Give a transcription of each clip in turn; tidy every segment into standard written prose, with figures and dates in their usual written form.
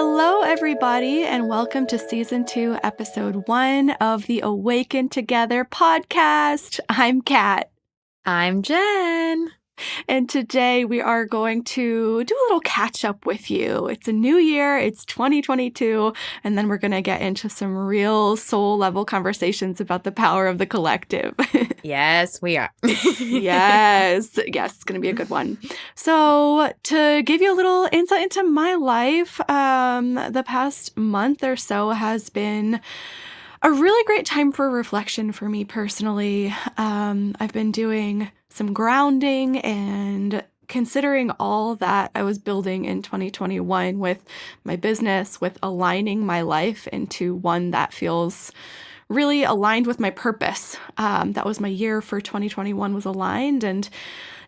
Hello, everybody, and welcome to Season 2, Episode 1 of the Awaken Together podcast. I'm Kat. I'm Jenn. And today we are going to do a little catch up with you. It's a new year, it's 2022, and then we're going to get into some real soul level conversations about the power of the collective. Yes, we are. Yes, it's going to be a good one. So to give you a little insight into my life, the past month or so has been a really great time for reflection for me personally. I've been doing some grounding and considering all that I was building in 2021 with my business, with aligning my life into one that feels really aligned with my purpose. That was my year for 2021 was aligned. And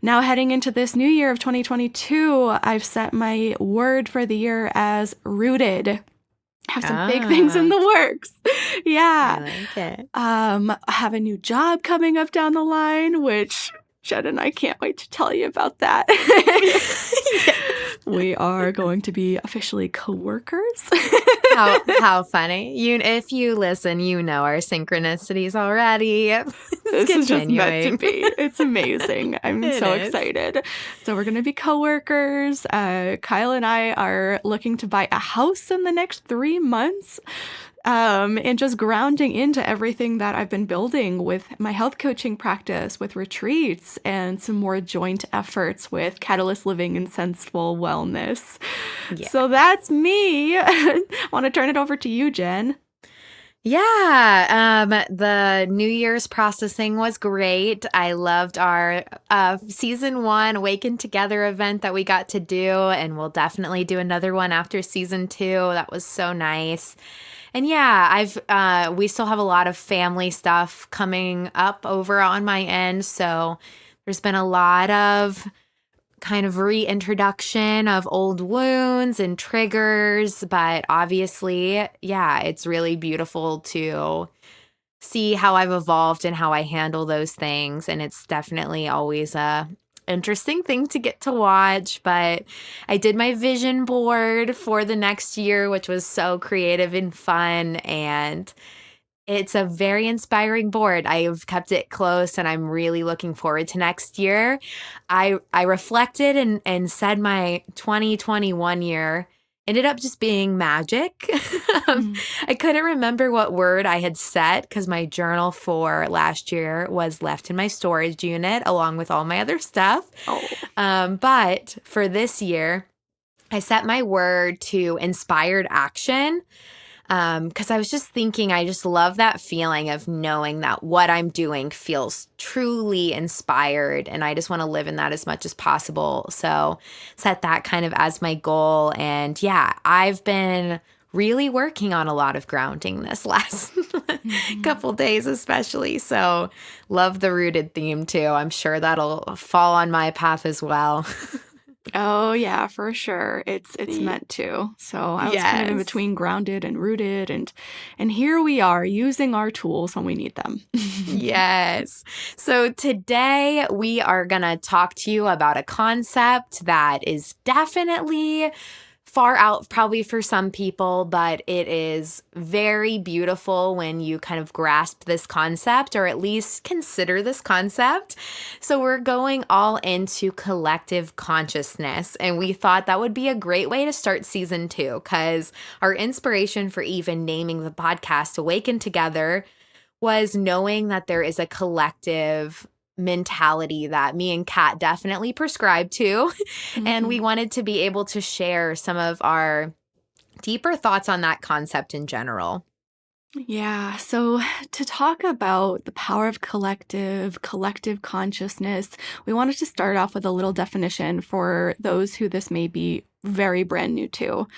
now heading into this new year of 2022, I've set my word for the year as rooted. Have some big things in the works. Yeah. I like it. I have a new job coming up down the line, which Jenn and I can't wait to tell you about that. Yes. We are going to be officially co-workers. How funny. If you listen, you know our synchronicities already. This is just meant to be. It's amazing. I'm so excited. So we're going to be co-workers. Kyle and I are looking to buy a house in the next 3 months. And just grounding into everything that I've been building with my health coaching practice, with retreats, and some more joint efforts with Catalyst Living and Sensible Wellness. Yeah. So that's me. I want to turn it over to you, Jenn. Yeah, the New Year's processing was great. I loved our Season 1 Awaken Together event that we got to do, and we'll definitely do another one after Season 2. That was so nice. And yeah, we still have a lot of family stuff coming up over on my end. So there's been a lot of kind of reintroduction of old wounds and triggers. But obviously, yeah, it's really beautiful to see how I've evolved and how I handle those things. And it's definitely always a interesting thing to get to watch. But I did my vision board for the next year, which was so creative and fun, and it's a very inspiring board. I've kept it close and I'm really looking forward to next year. I reflected and said my 2021 year ended up just being magic. I couldn't remember what word I had set because my journal for last year was left in my storage unit along with all my other stuff. But for this year, I set my word to inspired action. Because I was just thinking, I just love that feeling of knowing that what I'm doing feels truly inspired, and I just want to live in that as much as possible. So set that kind of as my goal. And yeah, I've been really working on a lot of grounding this last couple days especially. So love the rooted theme too. I'm sure that'll fall on my path as well. Oh, yeah, for sure. It's meant to. So I was kind of in between grounded and rooted, and here we are using our tools when we need them. Yes. So today we are going to talk to you about a concept that is definitely far out probably for some people, but it is very beautiful when you kind of grasp this concept or at least consider this concept. So we're going all into collective consciousness, and we thought that would be a great way to start Season 2 because our inspiration for even naming the podcast Awaken Together was knowing that there is a collective mentality that me and Kat definitely prescribe to. And we wanted to be able to share some of our deeper thoughts on that concept in general. Yeah, so to talk about the power of collective consciousness, we wanted to start off with a little definition for those who this may be very brand new to.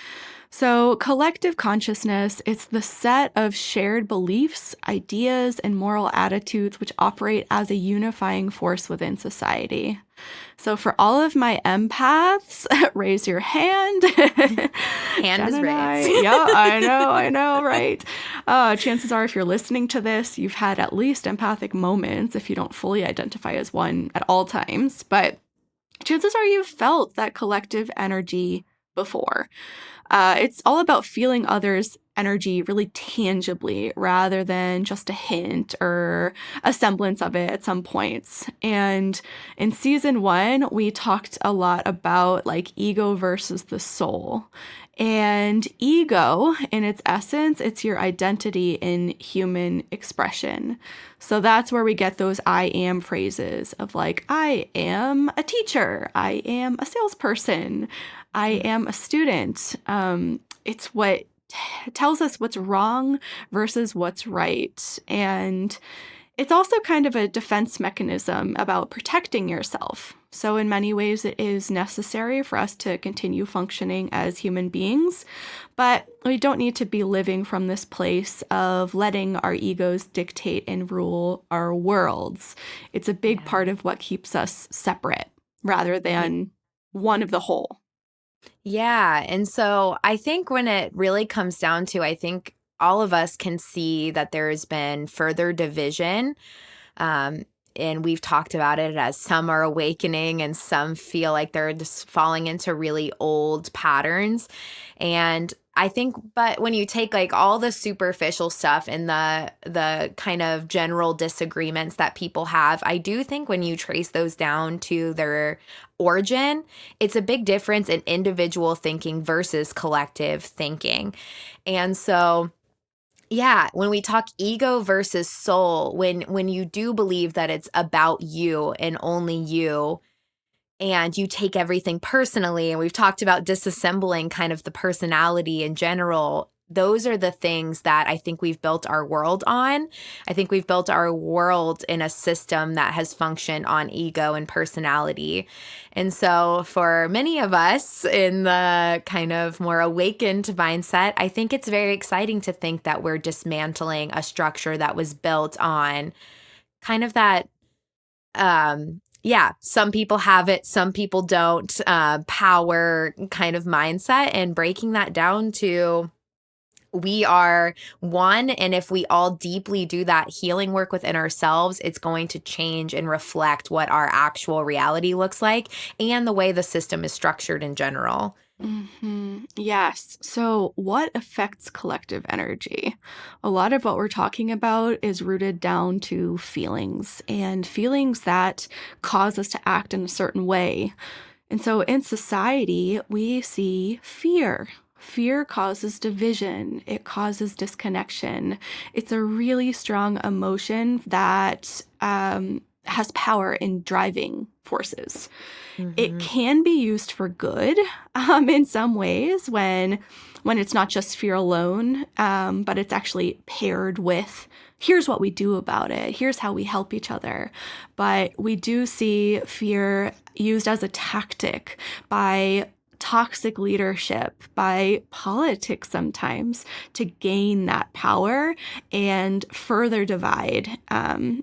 So collective consciousness, it's the set of shared beliefs, ideas, and moral attitudes which operate as a unifying force within society. So for all of my empaths, raise your hand. Hand is raised. Yeah, I know, right? Chances are if you're listening to this, you've had at least empathic moments if you don't fully identify as one at all times. But chances are you've felt that collective energy before. It's all about feeling others' energy really tangibly rather than just a hint or a semblance of it at some points. And in season 1, we talked a lot about like ego versus the soul. And ego, in its essence, it's your identity in human expression. So that's where we get those I am phrases of like, I am a teacher, I am a salesperson, I am a student. It's what tells us what's wrong versus what's right. And it's also kind of a defense mechanism about protecting yourself. So, in many ways, it is necessary for us to continue functioning as human beings, but we don't need to be living from this place of letting our egos dictate and rule our worlds. It's a big part of what keeps us separate rather than one of the whole. Yeah. And so I think when it really comes down to, I think all of us can see that there's been further division. And we've talked about it as some are awakening and some feel like they're just falling into really old patterns. And I think, but when you take like all the superficial stuff and the kind of general disagreements that people have, I do think when you trace those down to their origin, it's a big difference in individual thinking versus collective thinking. And so yeah, when we talk ego versus soul, when you do believe that it's about you and only you, and you take everything personally, and we've talked about disassembling kind of the personality in general, those are the things that I think we've built our world on. I think we've built our world in a system that has functioned on ego and personality. And so for many of us in the kind of more awakened mindset, I think it's very exciting to think that we're dismantling a structure that was built on kind of that yeah, some people have it, some people don't, power kind of mindset, and breaking that down to we are one. And if we all deeply do that healing work within ourselves, it's going to change and reflect what our actual reality looks like and the way the system is structured in general. Yes. So, what affects collective energy? A lot of what we're talking about is rooted down to feelings and feelings that cause us to act in a certain way. And so, in society, we see fear. Fear causes division, it causes disconnection. It's a really strong emotion that has power in driving forces. It Hmm. can be used for good in some ways when it's not just fear alone, but it's actually paired with here's what we do about it, here's how we help each other. But we do see fear used as a tactic by toxic leadership, by politics sometimes, to gain that power and further divide, and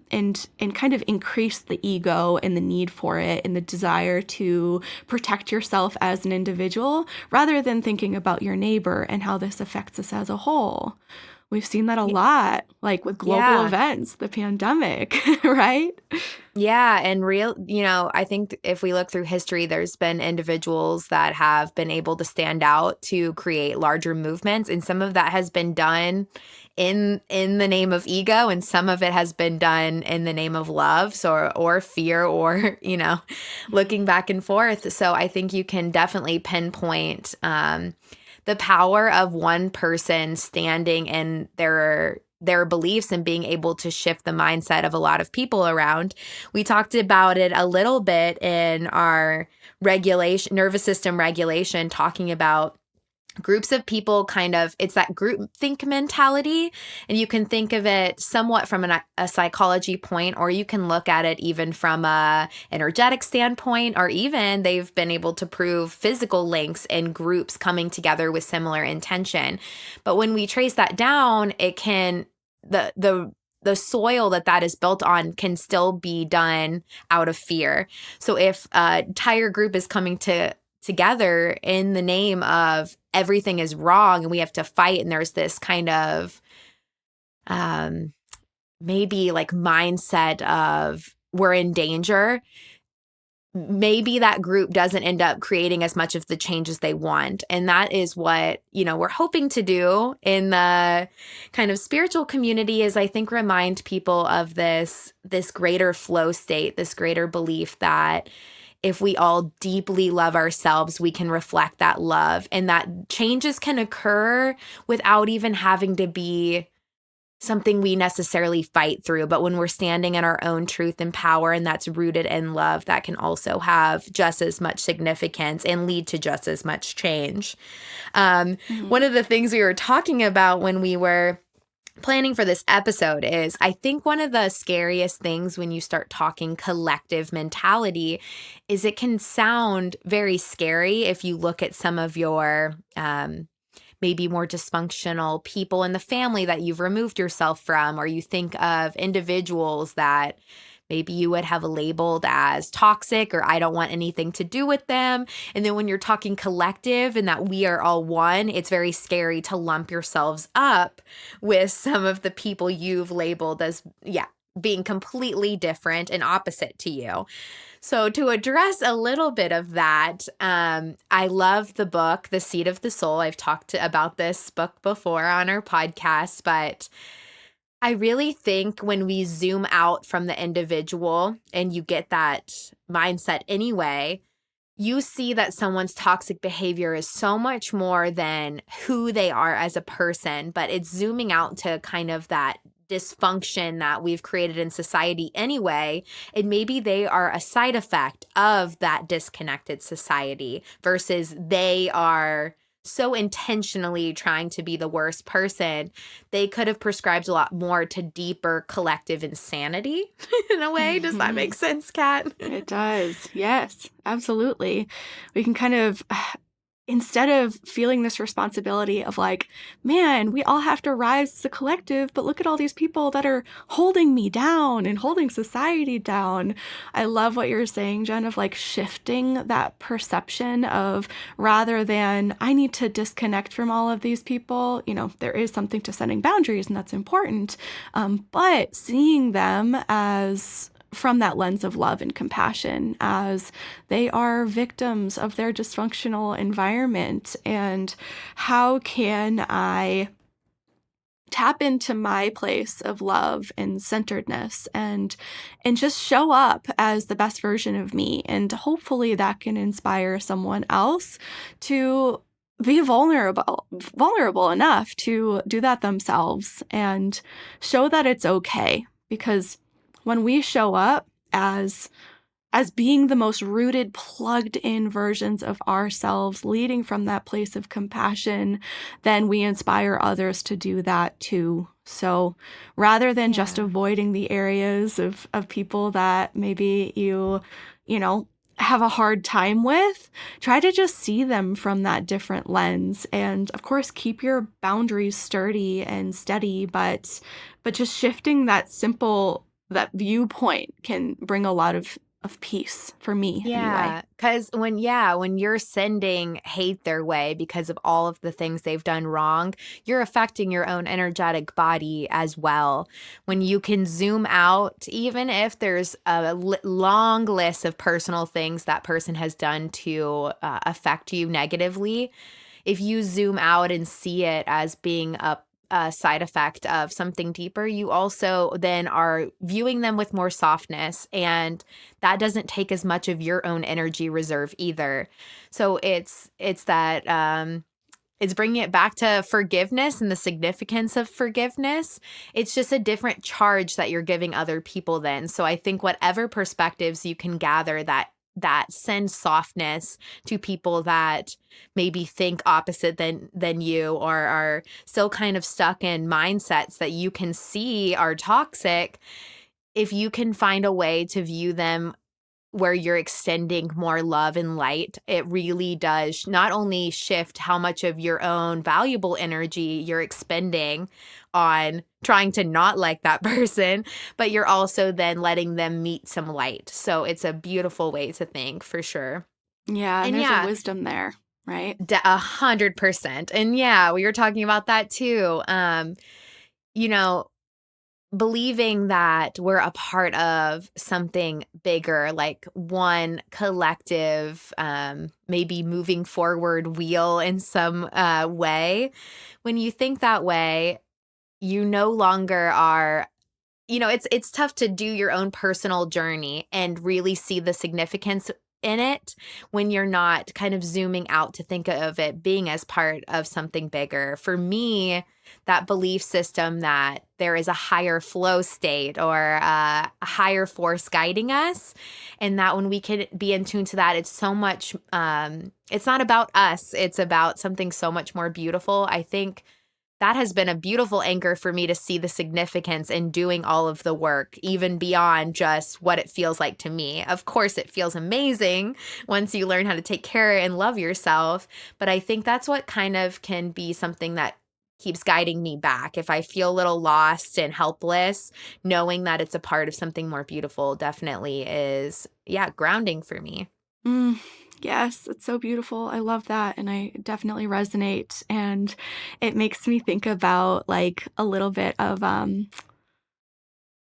kind of increase the ego and the need for it and the desire to protect yourself as an individual rather than thinking about your neighbor and how this affects us as a whole. We've seen that a lot, like with global Yeah. events, the pandemic, right? Yeah, and I think if we look through history, there's been individuals that have been able to stand out to create larger movements, and some of that has been done in the name of ego, and some of it has been done in the name of love, so or fear, or looking back and forth. So I think you can definitely pinpoint the power of one person standing in their beliefs and being able to shift the mindset of a lot of people around. We talked about it a little bit in our regulation, nervous system regulation, talking about groups of people it's that group think mentality. And you can think of it somewhat from a psychology point, or you can look at it even from a energetic standpoint, or even they've been able to prove physical links in groups coming together with similar intention. But when we trace that down, it can, the soil that is built on can still be done out of fear. So if a entire group is coming together in the name of everything is wrong and we have to fight, and there's this kind of maybe like mindset of we're in danger, maybe that group doesn't end up creating as much of the change as they want. And that is what, we're hoping to do in the kind of spiritual community, is I think remind people of this greater flow state, this greater belief that if we all deeply love ourselves, we can reflect that love, and that changes can occur without even having to be something we necessarily fight through. But when we're standing in our own truth and power, and that's rooted in love, that can also have just as much significance and lead to just as much change. One of the things we were talking about when we were planning for this episode is, I think one of the scariest things when you start talking collective mentality is it can sound very scary if you look at some of your maybe more dysfunctional people in the family that you've removed yourself from, or you think of individuals that maybe you would have labeled as toxic, or I don't want anything to do with them. And then when you're talking collective and that we are all one, it's very scary to lump yourselves up with some of the people you've labeled as, being completely different and opposite to you. So to address a little bit of that, I love the book, The Seat of the Soul. I've talked about this book before on our podcast, but I really think when we zoom out from the individual and you get that mindset anyway, you see that someone's toxic behavior is so much more than who they are as a person, but it's zooming out to kind of that dysfunction that we've created in society anyway. And maybe they are a side effect of that disconnected society versus they are so intentionally trying to be the worst person. They could have prescribed a lot more to deeper collective insanity in a way. Does that make sense, Kat? It does. Yes, absolutely. We can kind of, instead of feeling this responsibility of like, man, we all have to rise as a collective, but look at all these people that are holding me down and holding society down. I love what you're saying, Jen, of like shifting that perception of, rather than I need to disconnect from all of these people, there is something to setting boundaries and that's important. But seeing them as from that lens of love and compassion, as they are victims of their dysfunctional environment. And how can I tap into my place of love and centeredness and just show up as the best version of me? And hopefully that can inspire someone else to be vulnerable enough to do that themselves and show that it's okay. Because when we show up as being the most rooted, plugged in versions of ourselves, leading from that place of compassion, then we inspire others to do that too. So rather than just avoiding the areas of people that maybe you have a hard time with, try to just see them from that different lens. And of course, keep your boundaries sturdy and steady, but just shifting that viewpoint can bring a lot of peace for me. Yeah, because when you're sending hate their way because of all of the things they've done wrong, you're affecting your own energetic body as well. When you can zoom out, even if there's a long list of personal things that person has done to affect you negatively, if you zoom out and see it as being a side effect of something deeper, you also then are viewing them with more softness, and that doesn't take as much of your own energy reserve either. So it's that it's bringing it back to forgiveness and the significance of forgiveness. It's just a different charge that you're giving other people then. So I think whatever perspectives you can gather that send softness to people that maybe think opposite than you, or are still kind of stuck in mindsets that you can see are toxic, if you can find a way to view them where you're extending more love and light, it really does not only shift how much of your own valuable energy you're expending on trying to not like that person, but you're also then letting them meet some light. So it's a beautiful way to think, for sure. Yeah, and there's a wisdom there, right? 100%. And we were talking about that too. believing that we're a part of something bigger, like one collective, maybe moving forward wheel in some way. When you think that way, you no longer are, it's tough to do your own personal journey and really see the significance in it when you're not kind of zooming out to think of it being as part of something bigger. For me, that belief system that there is a higher flow state or a higher force guiding us, and that when we can be in tune to that, it's so much, it's not about us, it's about something so much more beautiful. I think that has been a beautiful anchor for me to see the significance in doing all of the work, even beyond just what it feels like to me. Of course, it feels amazing once you learn how to take care and love yourself. But I think that's what kind of can be something that keeps guiding me back. If I feel a little lost and helpless, knowing that it's a part of something more beautiful definitely is, yeah, grounding for me. Mm, yes, it's so beautiful. I love that, and I definitely resonate, and it makes me think about, like, a little bit of,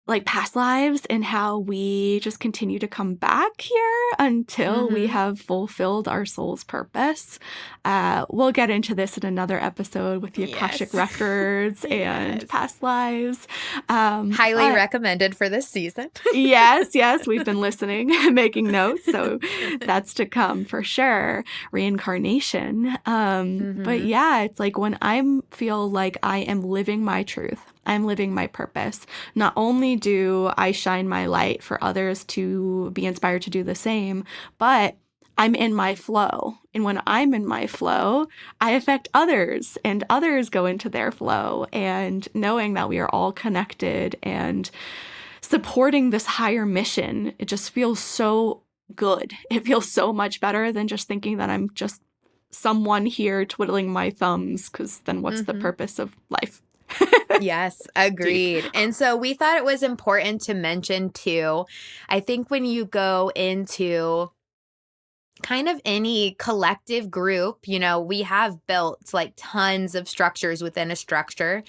like past lives and how we just continue to come back here until we Mm-hmm. have fulfilled our soul's purpose. We'll get into this in another episode with the Akashic Yes. records and Yes. past lives. Highly But recommended for this season. yes, yes, we've been listening, making notes, so that's to come for sure. Reincarnation. But Mm-hmm. yeah, it's like when I feel like I am living my truth, I'm living my purpose. Not only do I shine my light for others to be inspired to do the same, but I'm in my flow. And when I'm in my flow, I affect others and others go into their flow. And knowing that we are all connected and supporting this higher mission, it just feels so good. It feels so much better than just thinking that I'm just someone here twiddling my thumbs, because then what's the Mm-hmm. purpose of life? Yes, Deep. agreed. And so we thought it was important to mention too. I think when you go into kind of any collective group, we have built like tons of structures within a structure.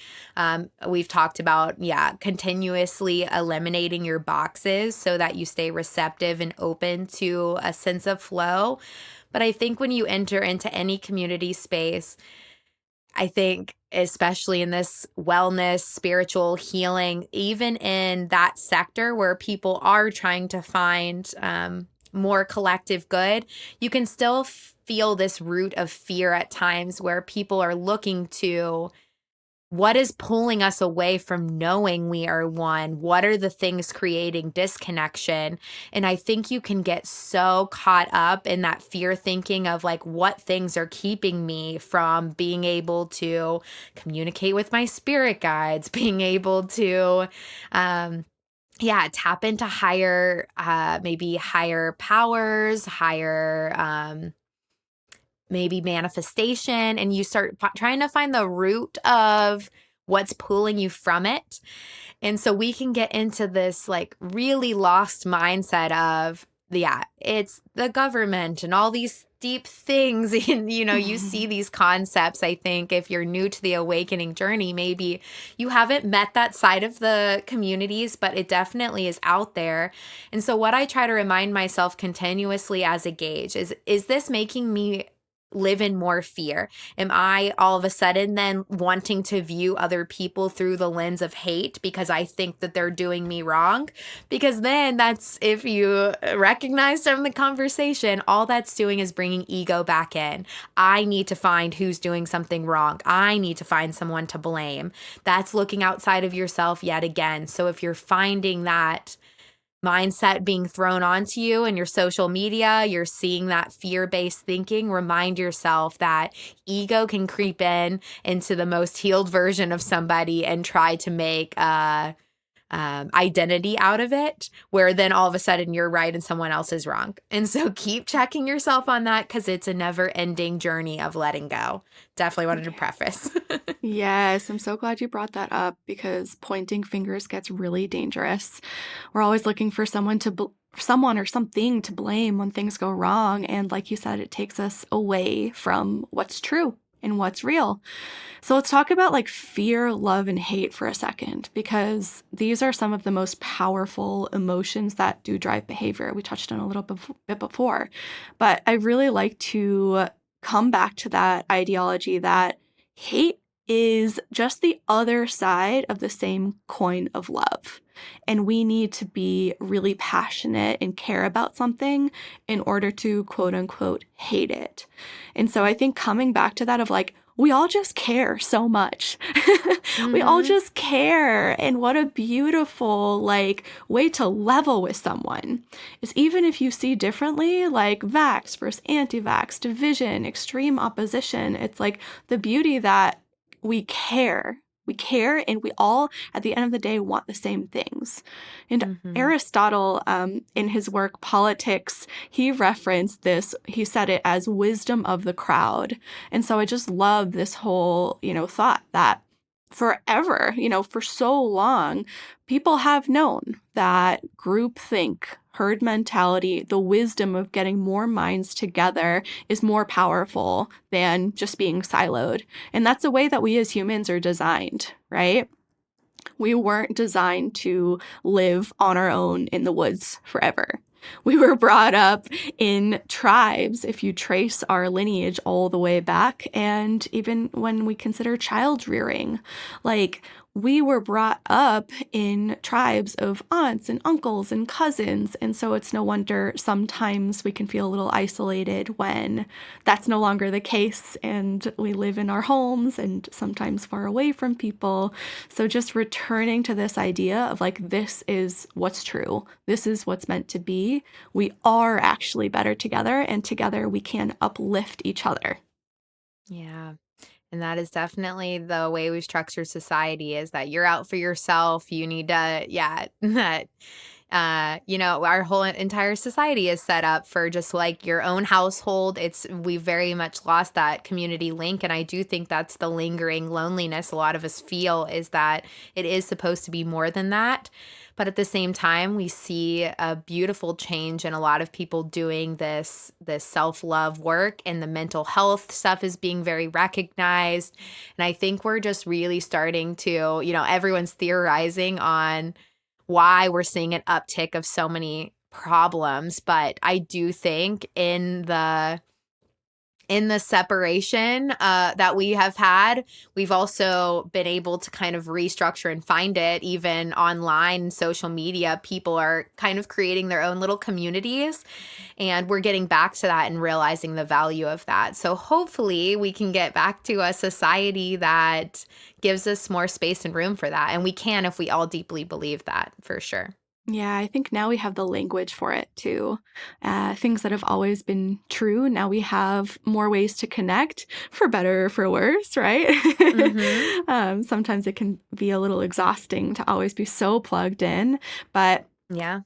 We've talked about, yeah, continuously eliminating your boxes so that you stay receptive and open to a sense of flow. But I think when you enter into any community space, I think, especially in this wellness, spiritual healing, even in that sector where people are trying to find more collective good, you can still feel this root of fear at times where people are looking to what is pulling us away from knowing we are one? What are the things creating disconnection? And I think you can get so caught up in that fear thinking of like what things are keeping me from being able to communicate with my spirit guides, being able to, yeah, tap into higher, maybe higher powers, higher, maybe manifestation, and you start trying to find the root of what's pulling you from it. And so we can get into this like really lost mindset of, yeah, it's the government and all these deep things. And, you see these concepts. I think if you're new to the awakening journey, maybe you haven't met that side of the communities, but it definitely is out there. And so what I try to remind myself continuously as a gauge is this making me live in more fear? Am I all of a sudden then wanting to view other people through the lens of hate because I think that they're doing me wrong? Because then that's, if you recognize from the conversation, all that's doing is bringing ego back in. I need to find who's doing something wrong. I need to find someone to blame. That's looking outside of yourself yet again. So if you're finding that mindset being thrown onto you in your social media, you're seeing that fear-based thinking, remind yourself that ego can creep in into the most healed version of somebody and try to make identity out of it, where then all of a sudden you're right and someone else is wrong. And so keep checking yourself on that because it's a never-ending journey of letting go. Definitely wanted to preface. Yes, I'm so glad you brought that up because pointing fingers gets really dangerous. We're always looking for someone or something to blame when things go wrong, and like you said, it takes us away from what's true and what's real. So let's talk about like fear, love, and hate for a second, because these are some of the most powerful emotions that do drive behavior. We touched on a little bit before, but I really like to come back to that ideology that hate is just the other side of the same coin of love. And we need to be really passionate and care about something in order to quote unquote hate it. And so I think coming back to that of like, we all just care so much. We all just care. And what a beautiful like way to level with someone is, even if you see differently, like vax versus anti-vax, division, extreme opposition, it's like the beauty that we care. We care, and we all, at the end of the day, want the same things. And Aristotle, in his work Politics, he referenced this. He said it as wisdom of the crowd. And so I just love this whole, thought that forever, for so long, people have known that groupthink, herd mentality, the wisdom of getting more minds together is more powerful than just being siloed. And that's the way that we as humans are designed, right? We weren't designed to live on our own in the woods forever. We were brought up in tribes, if you trace our lineage all the way back, and even when we consider child rearing, like we were brought up in tribes of aunts and uncles and cousins. And so it's no wonder sometimes we can feel a little isolated when that's no longer the case and we live in our homes and sometimes far away from people. So just returning to this idea of like, this is what's true. This is what's meant to be. We are actually better together, and together we can uplift each other. Yeah. And that is definitely the way we structure society, is that you're out for yourself. You need to, that, our whole entire society is set up for just like your own household. We very much lost that community link. And I do think that's the lingering loneliness a lot of us feel, is that it is supposed to be more than that. But at the same time, we see a beautiful change in a lot of people doing this self-love work, and the mental health stuff is being very recognized. And I think we're just really starting to, everyone's theorizing on why we're seeing an uptick of so many problems. But I do think in the separation that we have had, we've also been able to kind of restructure and find it even online and social media. People are kind of creating their own little communities, and we're getting back to that and realizing the value of that. So hopefully we can get back to a society that gives us more space and room for that. And we can if we all deeply believe that, for sure. Yeah, I think now we have the language for it too. Things that have always been true, now we have more ways to connect, for better or for worse, right? Sometimes it can be a little exhausting to always be so plugged in. But, Yeah.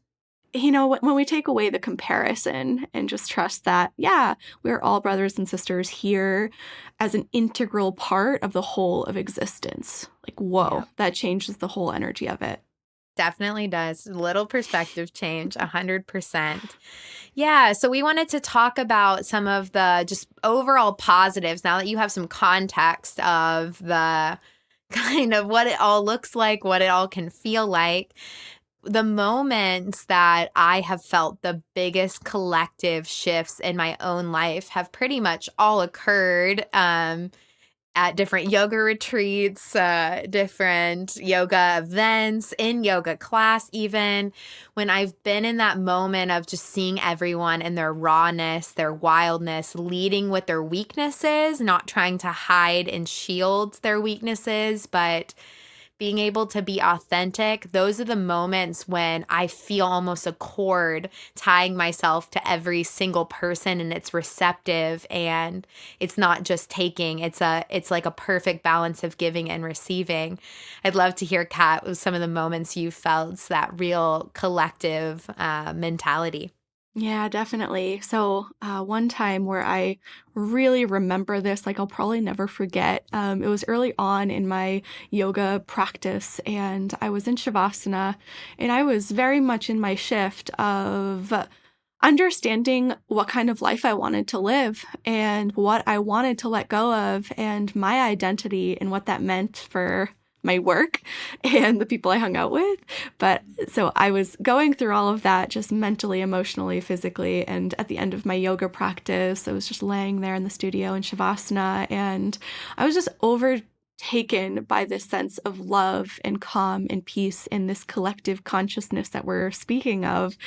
when we take away the comparison and just trust that, yeah, we're all brothers and sisters here as an integral part of the whole of existence. Like, whoa, that changes the whole energy of it. Definitely does. Little perspective change, 100%. Yeah, so we wanted to talk about some of the just overall positives now that you have some context of the kind of what it all looks like, what it all can feel like. The moments that I have felt the biggest collective shifts in my own life have pretty much all occurred at different yoga retreats, different yoga events, in yoga class even, when I've been in that moment of just seeing everyone in their rawness, their wildness, leading with their weaknesses, not trying to hide and shield their weaknesses, but being able to be authentic. Those are the moments when I feel almost a cord tying myself to every single person, and it's receptive and it's not just taking. It's like a perfect balance of giving and receiving. I'd love to hear, Kat, some of the moments you felt that real collective mentality. Yeah, definitely. So one time where I really remember this, like I'll probably never forget, it was early on in my yoga practice, and I was in Shavasana, and I was very much in my shift of understanding what kind of life I wanted to live and what I wanted to let go of and my identity and what that meant for my work and the people I hung out with. But so I was going through all of that just mentally, emotionally, physically. And at the end of my yoga practice, I was just laying there in the studio in Shavasana, and I was just overtaken by this sense of love and calm and peace in this collective consciousness that we're speaking of.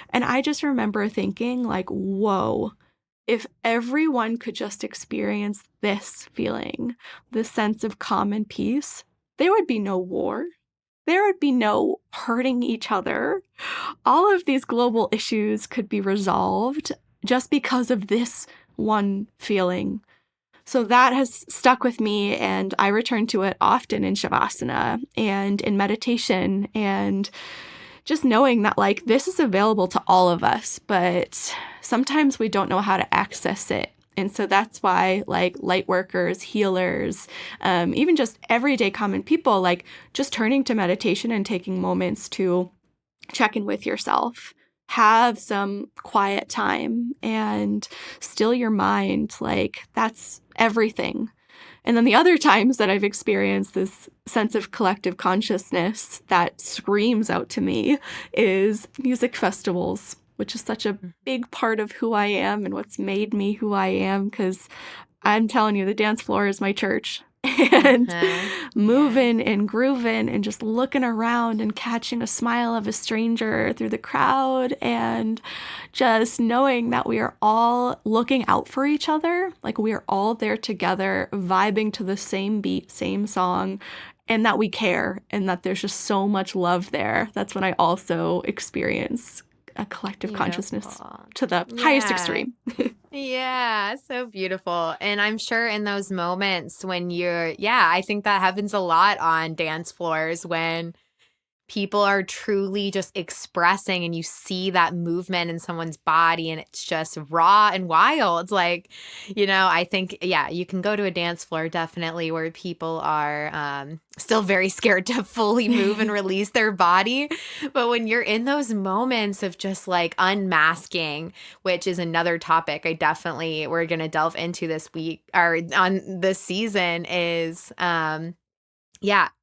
And I just remember thinking, like, whoa, if everyone could just experience this feeling, this sense of calm and peace, there would be no war. There would be no hurting each other. All of these global issues could be resolved just because of this one feeling. So that has stuck with me, and I return to it often in Shavasana and in meditation, and just knowing that, like, this is available to all of us, but sometimes we don't know how to access it. And so that's why, like, light workers, healers, even just everyday common people, like, just turning to meditation and taking moments to check in with yourself, have some quiet time and still your mind, like, that's everything. And then the other times that I've experienced this sense of collective consciousness that screams out to me is music festivals, which is such a big part of who I am and what's made me who I am, because I'm telling you, the dance floor is my church. And moving and grooving and just looking around and catching a smile of a stranger through the crowd and just knowing that we are all looking out for each other, like we are all there together, vibing to the same beat, same song, and that we care and that there's just so much love there. That's when I also experience a collective consciousness to the highest extreme. Yeah, so beautiful. And I'm sure in those moments when I think that happens a lot on dance floors when people are truly just expressing and you see that movement in someone's body and it's just raw and wild. Like, I think, you can go to a dance floor definitely where people are still very scared to fully move and release their body. But when you're in those moments of just like unmasking, which is another topic we're going to delve into this week or on this season is,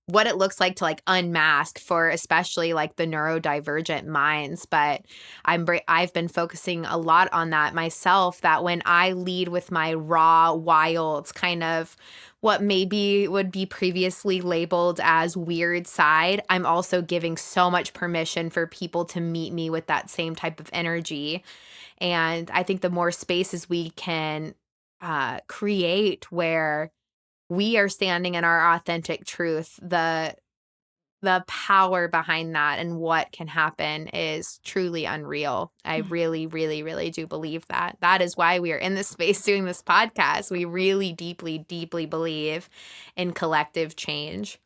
what it looks like to like unmask for especially like the neurodivergent minds. But I've been focusing a lot on that myself, that when I lead with my raw, wild kind of what maybe would be previously labeled as weird side, I'm also giving so much permission for people to meet me with that same type of energy. And I think the more spaces we can create where we are standing in our authentic truth, the power behind that and what can happen is truly unreal. I really, really, really do believe that. That is why we are in this space doing this podcast. We really deeply, deeply believe in collective change.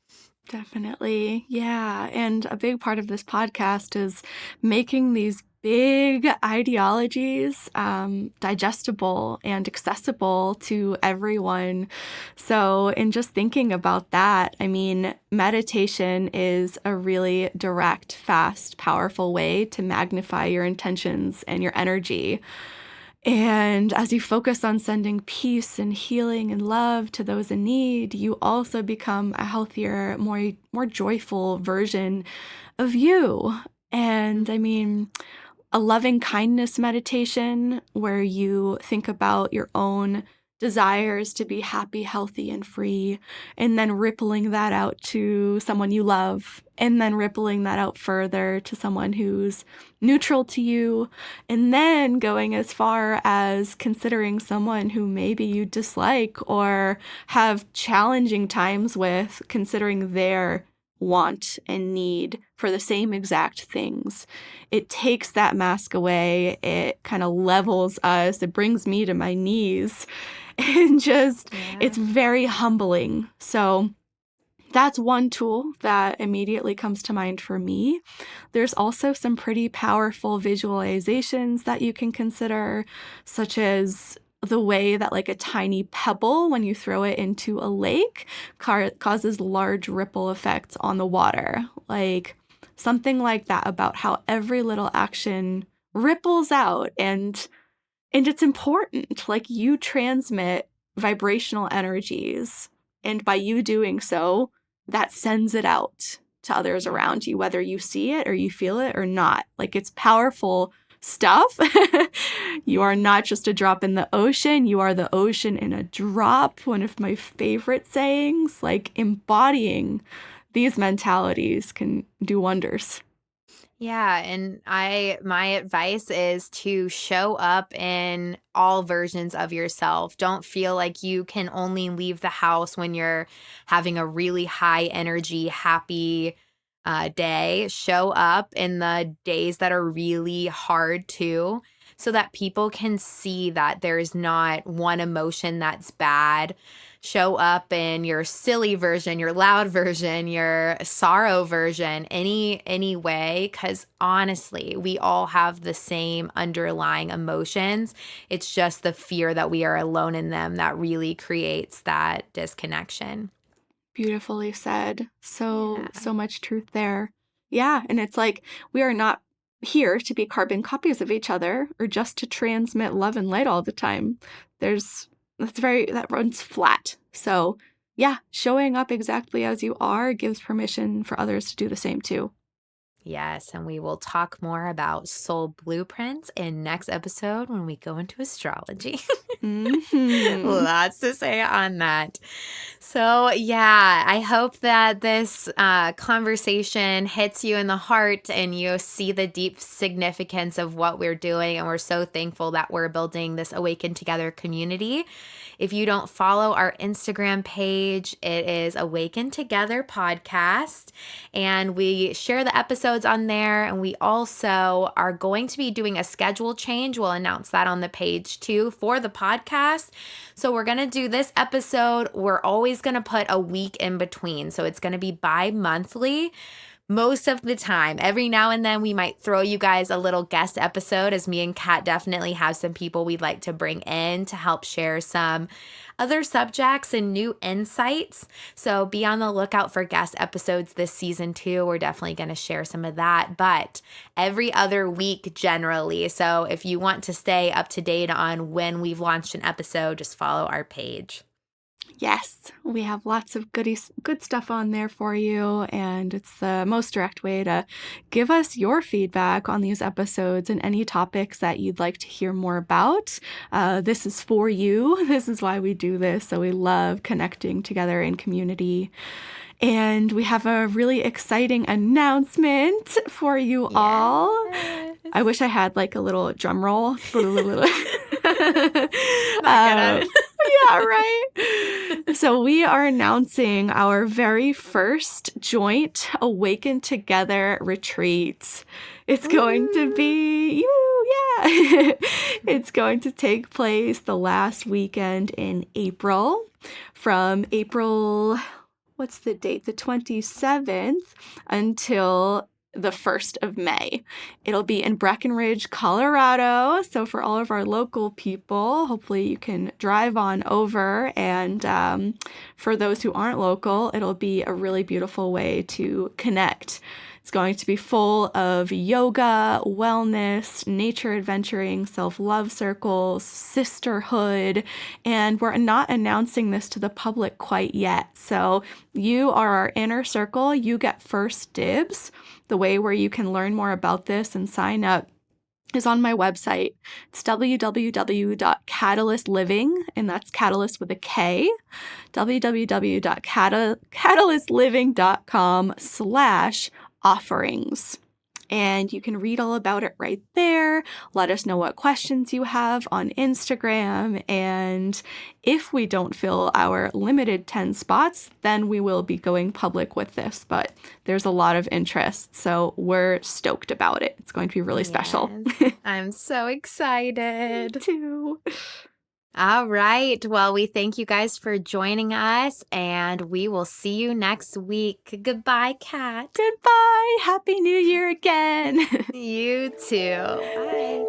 Definitely. Yeah. And a big part of this podcast is making these big ideologies digestible and accessible to everyone. So, in just thinking about that, I mean, meditation is a really direct, fast, powerful way to magnify your intentions and your energy. And as you focus on sending peace and healing and love to those in need, you also become a healthier, more joyful version of you. And I mean, a loving kindness meditation where you think about your own desires to be happy, healthy, and free, and then rippling that out to someone you love, and then rippling that out further to someone who's neutral to you, and then going as far as considering someone who maybe you dislike or have challenging times with, considering their want and need for the same exact things. It takes that mask away. It kind of levels us. It brings me to my knees. And just, it's very humbling. So that's one tool that immediately comes to mind for me. There's also some pretty powerful visualizations that you can consider, such as the way that like a tiny pebble, when you throw it into a lake, causes large ripple effects on the water. Like something like that, about how every little action ripples out, and it's important. Like, you transmit vibrational energies, and by you doing so, that sends it out to others around you, whether you see it or you feel it or not. Like, it's powerful stuff. You are not just a drop in the ocean, you are the ocean in a drop. One of my favorite sayings. Like, embodying these mentalities can do wonders. Yeah, and my advice is to show up in all versions of yourself. Don't feel like you can only leave the house when you're having a really high energy, happy day. Show up in the days that are really hard too, so that people can see that there's not one emotion that's bad. Show up in your silly version, your loud version, your sorrow version, any way, because honestly, we all have the same underlying emotions. It's just the fear that we are alone in them that really creates that disconnection. Beautifully said. So Yeah. much truth there. Yeah, and it's like, we are not here to be carbon copies of each other or just to transmit love and light all the time. That runs flat. So, yeah, showing up exactly as you are gives permission for others to do the same too. Yes, and we will talk more about soul blueprints in next episode when we go into astrology. Mhm. Lots to say on that. So, yeah, I hope that this conversation hits you in the heart and you see the deep significance of what we're doing. And we're so thankful that we're building this Awaken Together community. If you don't follow our Instagram page, it is Awaken Together Podcast. And we share the episodes on there. And we also are going to be doing a schedule change. We'll announce that on the page too for the podcast. So we're going to do this episode. We're always going to put a week in between. So it's going to be bi-monthly. Most of the time, every now and then, we might throw you guys a little guest episode, as me and Kat definitely have some people we'd like to bring in to help share some other subjects and new insights. So be on the lookout for guest episodes this season too. We're definitely going to share some of that, but every other week generally. So if you want to stay up to date on when we've launched an episode, just follow our page. Yes, we have lots of good stuff on there for you, and it's the most direct way to give us your feedback on these episodes and any topics that you'd like to hear more about. This is for you. This is why we do this. So we love connecting together in community. And we have a really exciting announcement for you all. Yes. I wish I had like a little drum roll. Yeah, right. So we are announcing our very first joint Awaken Together retreat. It's going to be it's going to take place the last weekend in April, from April, what's the date? The 27th until the 1st of May. It'll be in Breckenridge, Colorado. So for all of our local people, hopefully you can drive on over. And for those who aren't local, it'll be a really beautiful way to connect. It's going to be full of yoga, wellness, nature adventuring, self-love circles, sisterhood, and we're not announcing this to the public quite yet. So you are our inner circle. You get first dibs. The way where you can learn more about this and sign up is on my website. It's www.catalystliving, and that's catalyst with a K, www.catalystliving.com/offerings. And you can read all about it right there. Let us know what questions you have on Instagram. And if we don't fill our limited 10 spots, then we will be going public with this. But there's a lot of interest, so we're stoked about it. It's going to be really special. I'm so excited. Me too. All right. Well, we thank you guys for joining us, and we will see you next week. Goodbye, Kat. Goodbye. Happy New Year again. You too. Bye.